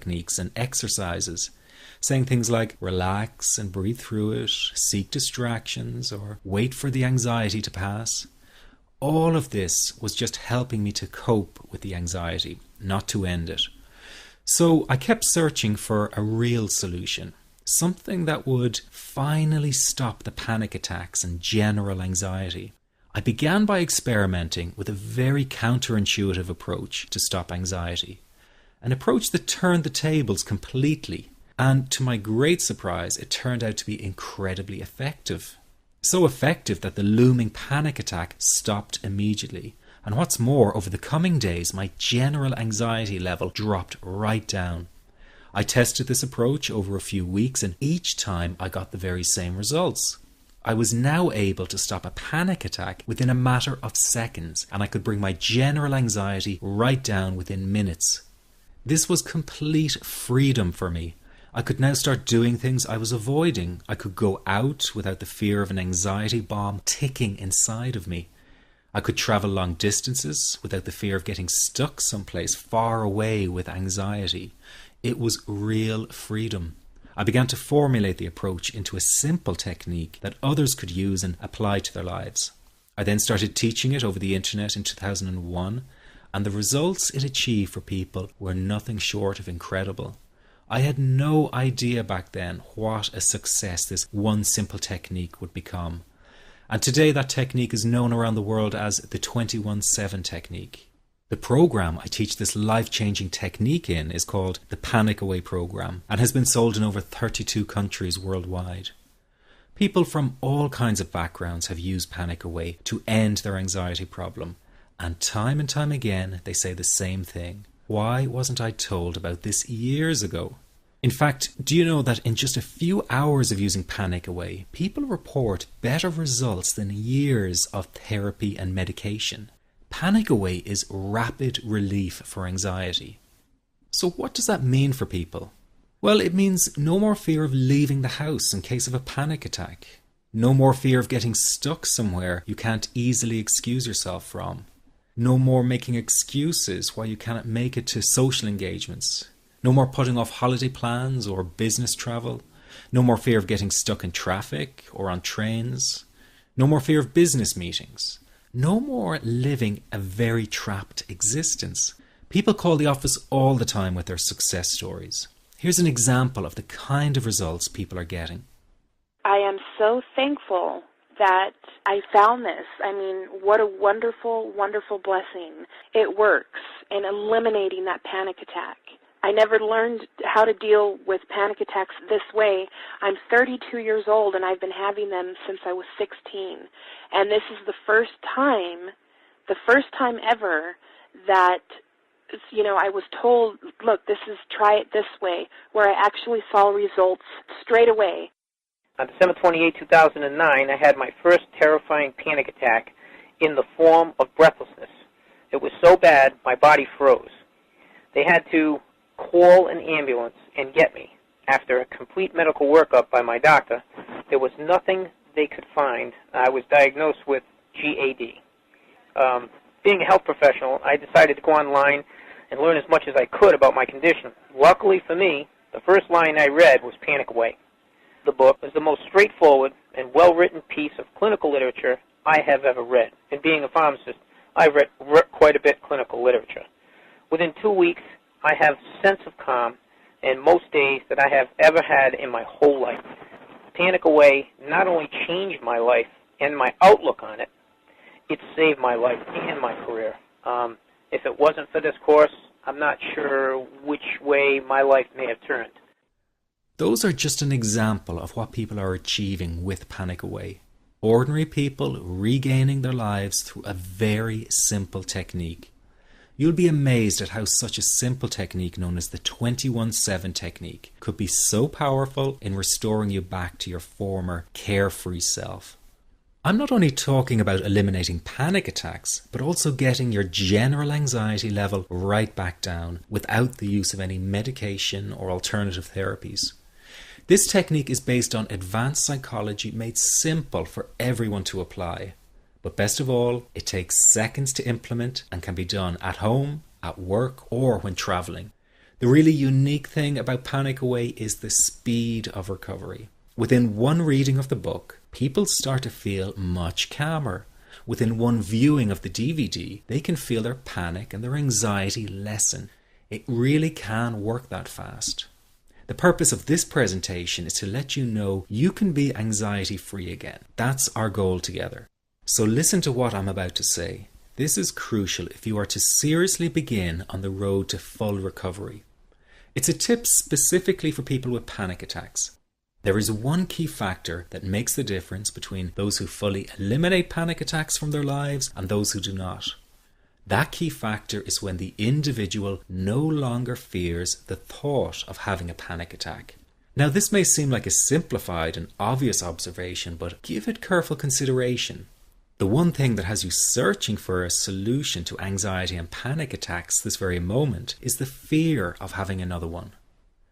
techniques and exercises, saying things like relax and breathe through it, seek distractions, or wait for the anxiety to pass. All of this was just helping me to cope with the anxiety, not to end it. So I kept searching for a real solution, something that would finally stop the panic attacks and general anxiety. I began by experimenting with a very counterintuitive approach to stop anxiety, an approach that turned the tables completely, and to my great surprise, it turned out to be incredibly effective. So effective that the looming panic attack stopped immediately. And what's more, over the coming days, my general anxiety level dropped right down. I tested this approach over a few weeks, and each time I got the very same results. I was now able to stop a panic attack within a matter of seconds, and I could bring my general anxiety right down within minutes. This was complete freedom for me. I could now start doing things I was avoiding. I could go out without the fear of an anxiety bomb ticking inside of me. I could travel long distances without the fear of getting stuck someplace far away with anxiety. It was real freedom. I began to formulate the approach into a simple technique that others could use and apply to their lives. I then started teaching it over the internet in 2001, and the results it achieved for people were nothing short of incredible. I had no idea back then what a success this one simple technique would become. And today that technique is known around the world as the 21-7 technique. The program I teach this life-changing technique in is called the Panic Away program and has been sold in over 32 countries worldwide. People from all kinds of backgrounds have used Panic Away to end their anxiety problem. And time again they say the same thing. Why wasn't I told about this years ago? In fact, do you know that in just a few hours of using Panic Away, people report better results than years of therapy and medication? Panic Away is rapid relief for anxiety. So what does that mean for people? Well, it means no more fear of leaving the house in case of a panic attack. No more fear of getting stuck somewhere you can't easily excuse yourself from. No more making excuses why you cannot make it to social engagements. No more putting off holiday plans or business travel. No more fear of getting stuck in traffic or on trains. No more fear of business meetings. No more living a very trapped existence. People call the office all the time with their success stories. Here's an example of the kind of results people are getting. I am so thankful that I found this. I mean, what a wonderful, wonderful blessing. It works in eliminating that panic attack. I never learned how to deal with panic attacks this way. I'm 32 years old and I've been having them since I was 16. And this is the first time ever that, I was told, look, try it this way, where I actually saw results straight away. On December 28, 2009, I had my first terrifying panic attack in the form of breathlessness. It was so bad, my body froze. They had to call an ambulance and get me. After a complete medical workup by my doctor, there was nothing they could find. I was diagnosed with GAD. Being a health professional, I decided to go online and learn as much as I could about my condition. Luckily for me, the first line I read was Panic Away. The book is the most straightforward and well-written piece of clinical literature I have ever read. And being a pharmacist, I've read quite a bit of clinical literature. Within 2 weeks, I have a sense of calm in most days that I have ever had in my whole life. Panic Away not only changed my life and my outlook on it, it saved my life and my career. If it wasn't for this course, I'm not sure which way my life may have turned. Those are just an example of what people are achieving with Panic Away. Ordinary people regaining their lives through a very simple technique. You'll be amazed at how such a simple technique known as the 21-7 technique could be so powerful in restoring you back to your former carefree self. I'm not only talking about eliminating panic attacks, but also getting your general anxiety level right back down without the use of any medication or alternative therapies. This technique is based on advanced psychology made simple for everyone to apply. But best of all, it takes seconds to implement and can be done at home, at work, or when traveling. The really unique thing about Panic Away is the speed of recovery. Within one reading of the book, people start to feel much calmer. Within one viewing of the DVD, they can feel their panic and their anxiety lessen. It really can work that fast. The purpose of this presentation is to let you know you can be anxiety-free again. That's our goal together. So listen to what I'm about to say. This is crucial if you are to seriously begin on the road to full recovery. It's a tip specifically for people with panic attacks. There is one key factor that makes the difference between those who fully eliminate panic attacks from their lives and those who do not. That key factor is when the individual no longer fears the thought of having a panic attack. Now, this may seem like a simplified and obvious observation, but give it careful consideration. The one thing that has you searching for a solution to anxiety and panic attacks this very moment is the fear of having another one.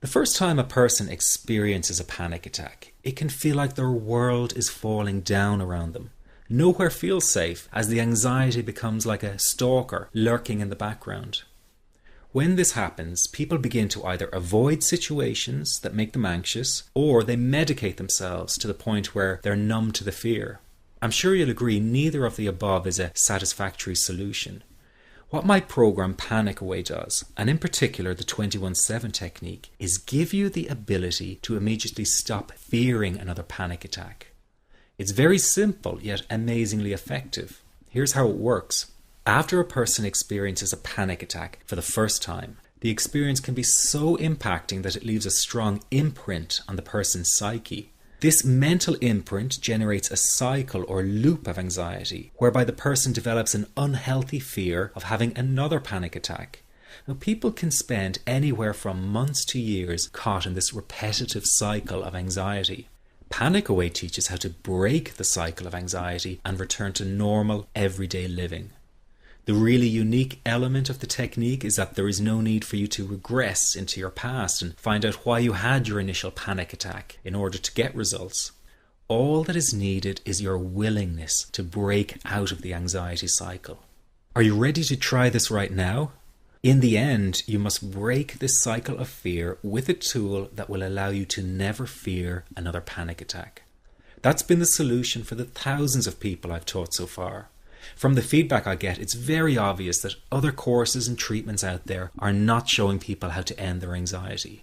The first time a person experiences a panic attack, it can feel like their world is falling down around them. Nowhere feels safe as the anxiety becomes like a stalker lurking in the background. When this happens, people begin to either avoid situations that make them anxious, or they medicate themselves to the point where they're numb to the fear. I'm sure you'll agree neither of the above is a satisfactory solution. What my program Panic Away does, and in particular the 21-7 technique, is give you the ability to immediately stop fearing another panic attack. It's very simple yet amazingly effective. Here's how it works. After a person experiences a panic attack for the first time, the experience can be so impacting that it leaves a strong imprint on the person's psyche. This mental imprint generates a cycle or loop of anxiety, whereby the person develops an unhealthy fear of having another panic attack. Now, people can spend anywhere from months to years caught in this repetitive cycle of anxiety. Panic Away teaches how to break the cycle of anxiety and return to normal, everyday living. The really unique element of the technique is that there is no need for you to regress into your past and find out why you had your initial panic attack in order to get results. All that is needed is your willingness to break out of the anxiety cycle. Are you ready to try this right now? In the end, you must break this cycle of fear with a tool that will allow you to never fear another panic attack. That's been the solution for the thousands of people I've taught so far. From the feedback I get, it's very obvious that other courses and treatments out there are not showing people how to end their anxiety.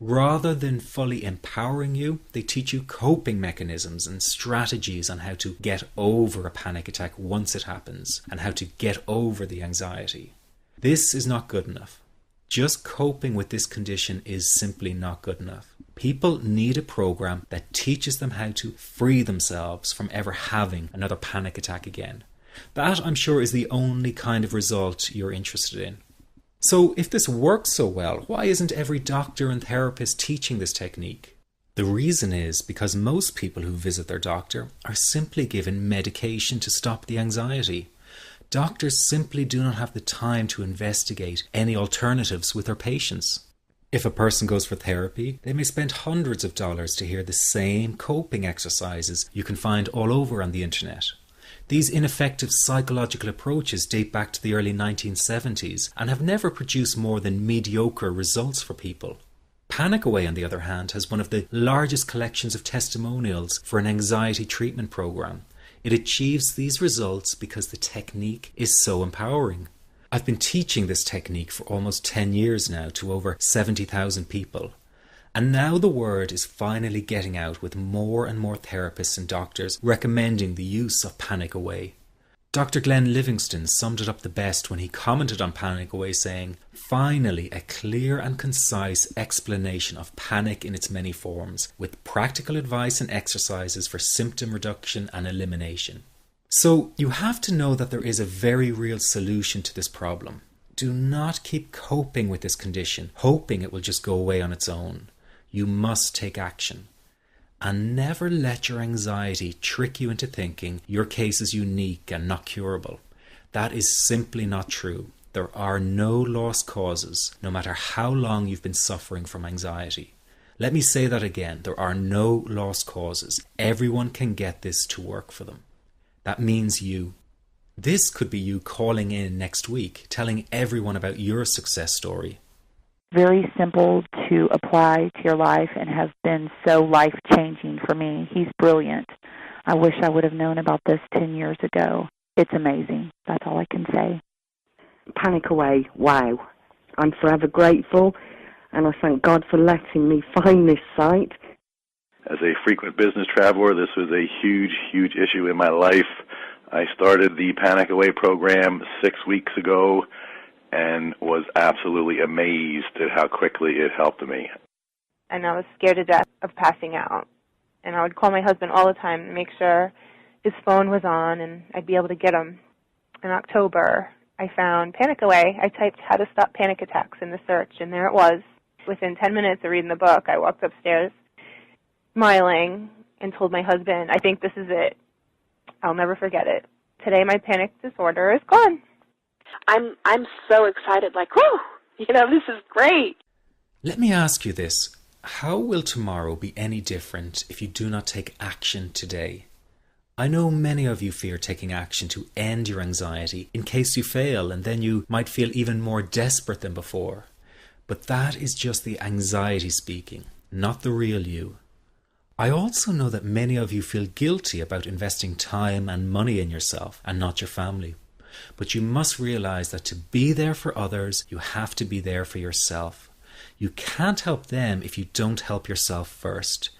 Rather than fully empowering you, they teach you coping mechanisms and strategies on how to get over a panic attack once it happens and how to get over the anxiety. This is not good enough. Just coping with this condition is simply not good enough. People need a program that teaches them how to free themselves from ever having another panic attack again. That, I'm sure, is the only kind of result you're interested in. So if this works so well, why isn't every doctor and therapist teaching this technique? The reason is because most people who visit their doctor are simply given medication to stop the anxiety. Doctors simply do not have the time to investigate any alternatives with their patients. If a person goes for therapy, they may spend hundreds of dollars to hear the same coping exercises you can find all over on the internet. These ineffective psychological approaches date back to the early 1970s and have never produced more than mediocre results for people. Panic Away, on the other hand, has one of the largest collections of testimonials for an anxiety treatment program. It achieves these results because the technique is so empowering. I've been teaching this technique for almost 10 years now to over 70,000 people. And now the word is finally getting out with more and more therapists and doctors recommending the use of Panic Away. Dr. Glenn Livingston summed it up the best when he commented on Panic Away saying, "Finally, a clear and concise explanation of panic in its many forms, with practical advice and exercises for symptom reduction and elimination." So you have to know that there is a very real solution to this problem. Do not keep coping with this condition, hoping it will just go away on its own. You must take action. And never let your anxiety trick you into thinking your case is unique and not curable. That is simply not true. There are no lost causes, no matter how long you've been suffering from anxiety. Let me say that again. There are no lost causes. Everyone can get this to work for them. That means you. This could be you calling in next week, telling everyone about your success story. very simple to apply to your life and has been so life-changing for me. He's brilliant. I wish I would have known about this 10 years ago. It's amazing. That's all I can say. Panic Away, wow. I'm forever grateful, and I thank God for letting me find this site. As a frequent business traveler, this was a huge, huge issue in my life. I started the Panic Away program 6 weeks ago and was absolutely amazed at how quickly it helped me. And I was scared to death of passing out. And I would call my husband all the time to make sure his phone was on and I'd be able to get him. In October, I found Panic Away. I typed how to stop panic attacks in the search, and there it was. Within 10 minutes of reading the book, I walked upstairs smiling and told my husband, I think this is it. I'll never forget it. Today my panic disorder is gone. I'm so excited, like, whoo, this is great. Let me ask you this. How will tomorrow be any different if you do not take action today? I know many of you fear taking action to end your anxiety in case you fail, and then you might feel even more desperate than before. But that is just the anxiety speaking, not the real you. I also know that many of you feel guilty about investing time and money in yourself and not your family. But you must realize that to be there for others, you have to be there for yourself. You can't help them if you don't help yourself first.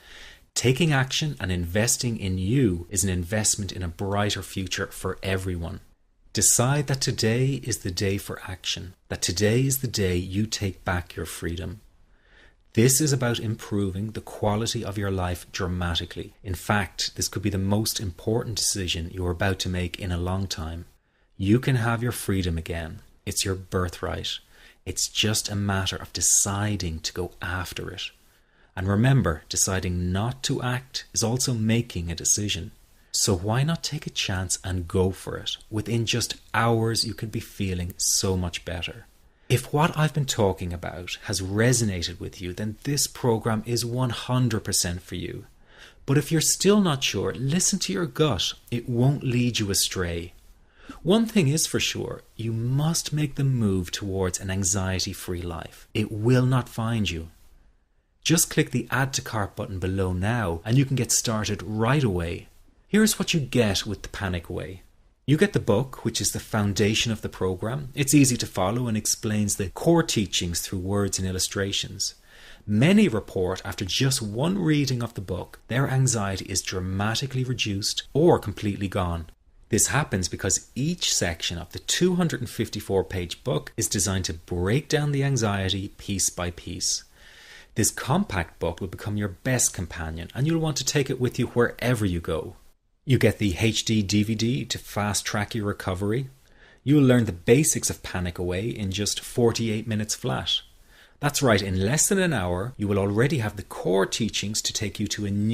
Taking action and investing in you is an investment in a brighter future for everyone. Decide that today is the day for action, that today is the day you take back your freedom. This is about improving the quality of your life dramatically. In fact, this could be the most important decision you are about to make in a long time. You can have your freedom again. It's your birthright. It's just a matter of deciding to go after it. And remember, deciding not to act is also making a decision. So why not take a chance and go for it? Within just hours, you could be feeling so much better. If what I've been talking about has resonated with you, then this program is 100% for you. But if you're still not sure, listen to your gut. It won't lead you astray. One thing is for sure, you must make the move towards an anxiety-free life. It will not find you. Just click the Add to Cart button below now and you can get started right away. Here's what you get with the Panic Away. You get the book, which is the foundation of the program. It's easy to follow and explains the core teachings through words and illustrations. Many report after just one reading of the book, their anxiety is dramatically reduced or completely gone. This happens because each section of the 254-page book is designed to break down the anxiety piece by piece. This compact book will become your best companion and you'll want to take it with you wherever you go. You get the HD DVD to fast-track your recovery. You'll learn the basics of Panic Away in just 48 minutes flat. That's right, in less than an hour, you will already have the core teachings to take you to a new